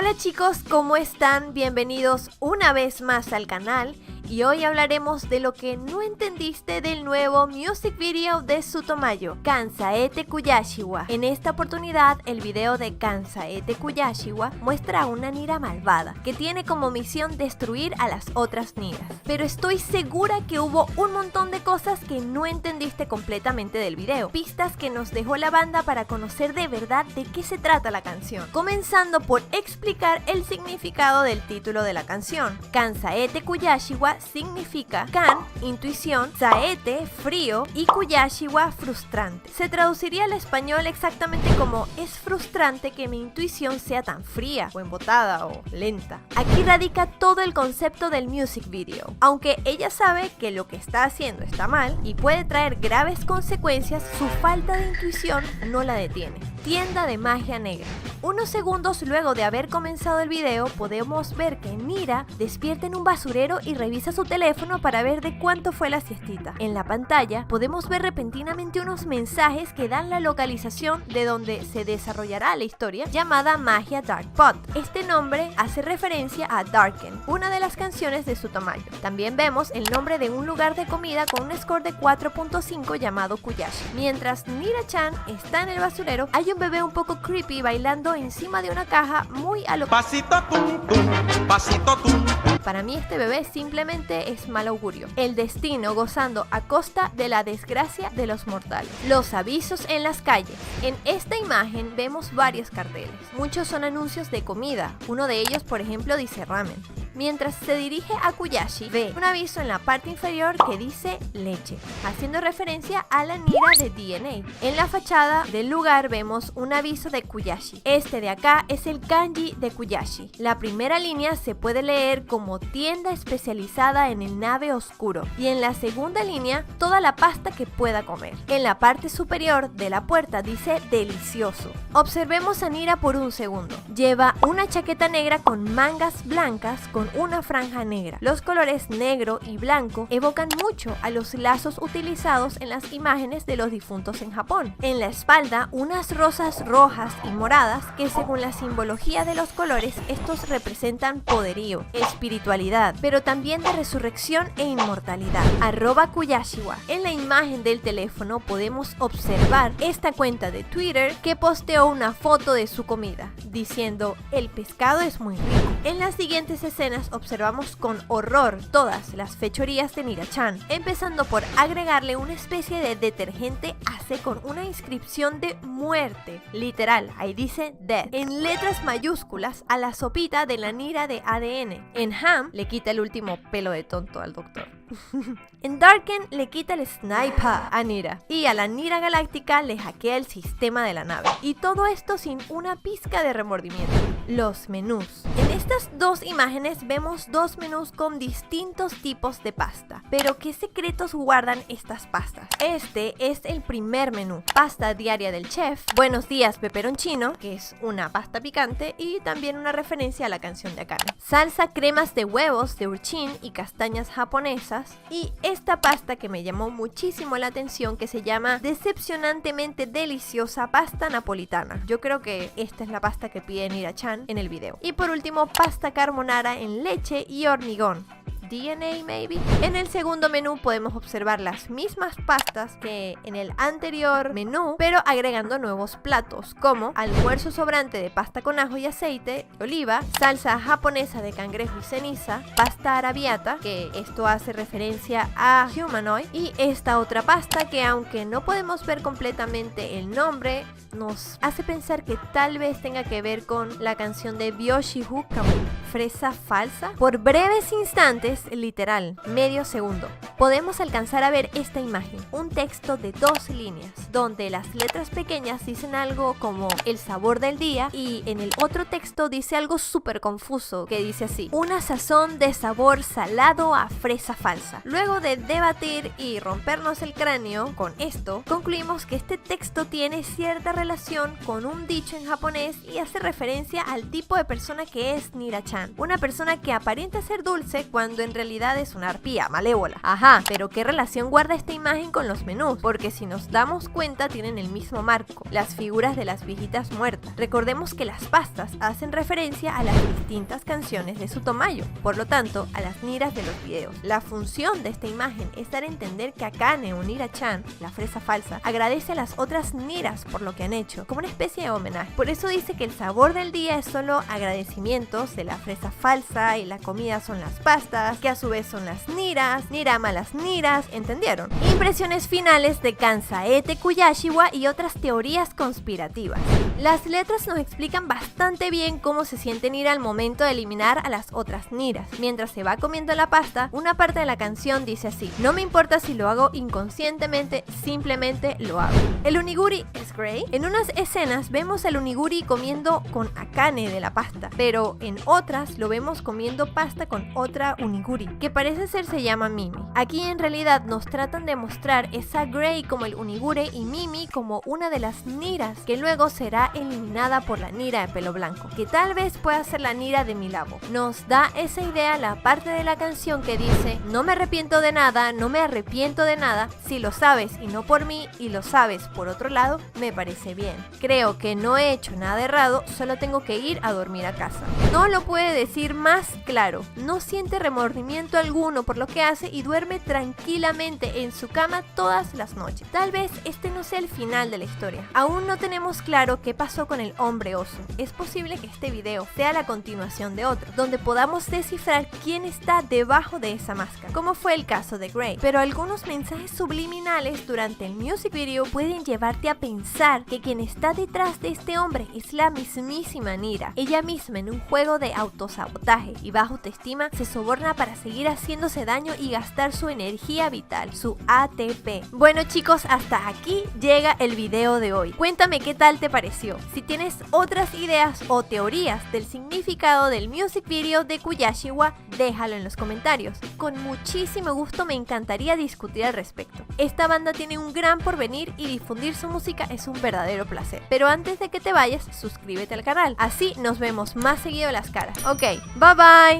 Hola chicos, ¿cómo están? Bienvenidos una vez más al canal. Y hoy hablaremos de lo que no entendiste del nuevo music video de Sutomayo, Kansaete Kuyashiwa. En esta oportunidad, el video de Kansaete Kuyashiwa muestra a una Nira malvada, que tiene como misión destruir a las otras Niras. Pero estoy segura que hubo un montón de cosas que no entendiste completamente del video, pistas que nos dejó la banda para conocer de verdad de qué se trata la canción. Comenzando por explicar el significado del título de la canción. Kansaete Kuyashiwa significa Kan, intuición, Saete, frío y Kuyashiwa, frustrante. Se traduciría al español exactamente como es frustrante que mi intuición sea tan fría o embotada o lenta. Aquí radica todo el concepto del music video. Aunque ella sabe que lo que está haciendo está mal y puede traer graves consecuencias, su falta de intuición no la detiene. Tienda de magia negra. Unos segundos luego de haber comenzado el video podemos ver que Nira despierta en un basurero y revisa su teléfono para ver de cuánto fue la siestita. En la pantalla podemos ver repentinamente unos mensajes que dan la localización de donde se desarrollará la historia llamada Magia Dark Pot. Este nombre hace referencia a Darken, una de las canciones de Sutomayo. También vemos el nombre de un lugar de comida con un score de 4.5 llamado Kuyashi. Mientras Nira-chan está en el basurero, hay un bebé un poco creepy bailando encima de una caja muy a lo... Pasito tum tum, pasito tum. Para mí este bebé simplemente es mal augurio. El destino gozando a costa de la desgracia de los mortales. Los avisos en las calles. En esta imagen vemos varios carteles. Muchos son anuncios de comida. Uno de ellos, por ejemplo, dice ramen. Mientras se dirige a Kuyashi, ve un aviso en la parte inferior que dice leche, haciendo referencia a la Nira de DNA. En la fachada del lugar vemos un aviso de Kuyashi. Este de acá es el kanji de Kuyashi. La primera línea se puede leer como tienda especializada en el nave oscuro y en la segunda línea toda la pasta que pueda comer. En la parte superior de la puerta dice delicioso. Observemos a Nira por un segundo. Lleva una chaqueta negra con mangas blancas con una franja negra. Los colores negro y blanco evocan mucho a los lazos utilizados en las imágenes de los difuntos en Japón. En la espalda, unas rosas rojas y moradas que según la simbología de los colores, estos representan poderío, espiritualidad, pero también de resurrección e inmortalidad. @Kuyashiwa. En la imagen del teléfono podemos observar esta cuenta de Twitter que posteó una foto de su comida, diciendo el pescado es muy rico. En las siguientes escenas observamos con horror todas las fechorías de Nira-chan, empezando por agregarle una especie de detergente Ace con una inscripción de muerte, literal, ahí dice death, en letras mayúsculas a la sopita de la Nira de ADN. En Ham le quita el último pelo de tonto al doctor. En Darken le quita el sniper a Nira y a la Nira galáctica le hackea el sistema de la nave. Y todo esto sin una pizca de remordimiento. Los menús. En estas dos imágenes vemos dos menús con distintos tipos de pasta. Pero ¿qué secretos guardan estas pastas? Este es el primer menú. Pasta diaria del chef. Buenos días peperoncino, que es una pasta picante y también una referencia a la canción de Akane. Salsa cremas de huevos de urchin y castañas japonesas. Y esta pasta que me llamó muchísimo la atención que se llama decepcionantemente deliciosa pasta napolitana. Yo creo que esta es la pasta que pide Nira-chan en el video. Y por último, pasta carbonara en leche y hormigón. DNA maybe. En el segundo menú podemos observar las mismas pastas que en el anterior menú, pero agregando nuevos platos como almuerzo sobrante de pasta con ajo y aceite de oliva, salsa japonesa de cangrejo y ceniza, pasta arabiata, que esto hace referencia a Humanoid, y esta otra pasta que aunque no podemos ver completamente el nombre, nos hace pensar que tal vez tenga que ver con la canción de Byoshihu Kamu, fresa falsa. Por breves instantes, literal, medio segundo, podemos alcanzar a ver esta imagen, un texto de 2 líneas, donde las letras pequeñas dicen algo como el sabor del día y en el otro texto dice algo súper confuso que dice así: una sazón de sabor salado a fresa falsa. Luego de debatir y rompernos el cráneo con esto, concluimos que este texto tiene cierta relación con un dicho en japonés y hace referencia al tipo de persona que es Nira-chan, una persona que aparenta ser dulce cuando en realidad es una arpía malévola. Ajá, Ajá, pero ¿qué relación guarda esta imagen con los menús? Porque si nos damos cuenta tienen el mismo marco, las figuras de las viejitas muertas. Recordemos que las pastas hacen referencia a las distintas canciones de Sotomayor, por lo tanto a las niras de los videos. La función de esta imagen es dar a entender que Akane o Nira-chan, la fresa falsa, agradece a las otras niras por lo que han hecho, como una especie de homenaje. Por eso dice que el sabor del día es solo agradecimientos de la fresa falsa y la comida son las pastas, que a su vez son las niras, Nirama las niras, ¿entendieron? Impresiones finales de Kansaete Kuyashiwa y otras teorías conspirativas. Las letras nos explican bastante bien cómo se siente Nira al momento de eliminar a las otras niras. Mientras se va comiendo la pasta, una parte de la canción dice así: no me importa si lo hago inconscientemente, simplemente lo hago. El oniguri es Grey. En unas escenas vemos al oniguri comiendo con Akane de la pasta, pero en otras lo vemos comiendo pasta con otra oniguri, que parece ser se llama Mimi. Aquí en realidad nos tratan de mostrar esa Grey como el onigure y Mimi como una de las niras, que luego será eliminada por la nira de pelo blanco, que tal vez pueda ser la nira de Milabo. Nos da esa idea la parte de la canción que dice: no me arrepiento de nada, no me arrepiento de nada, si lo sabes y no por mí y lo sabes por otro lado, me parece bien. Creo que no he hecho nada errado, solo tengo que ir a dormir a casa. No lo puede decir más claro, no siente remordimiento alguno por lo que hace y duerme tranquilamente en su cama todas las noches. Tal vez este no sea el final de la historia. Aún no tenemos claro qué pasó con el hombre oso. Es posible que este video sea la continuación de otro, donde podamos descifrar quién está debajo de esa máscara, como fue el caso de Grey. Pero algunos mensajes subliminales durante el music video pueden llevarte a pensar que quien está detrás de este hombre es la mismísima Nira. Ella misma, en un juego de autosabotaje y baja autoestima, se soborna para seguir haciéndose daño y gastar su energía vital, su ATP. Bueno chicos, hasta aquí llega el video de hoy. Cuéntame qué tal te pareció. Si tienes otras ideas o teorías del significado del music video de Kuyashiwa, déjalo en los comentarios. Con muchísimo gusto me encantaría discutir al respecto. Esta banda tiene un gran porvenir y difundir su música es un verdadero placer. Pero antes de que te vayas, suscríbete al canal. Así nos vemos más seguido las caras. Ok, bye bye.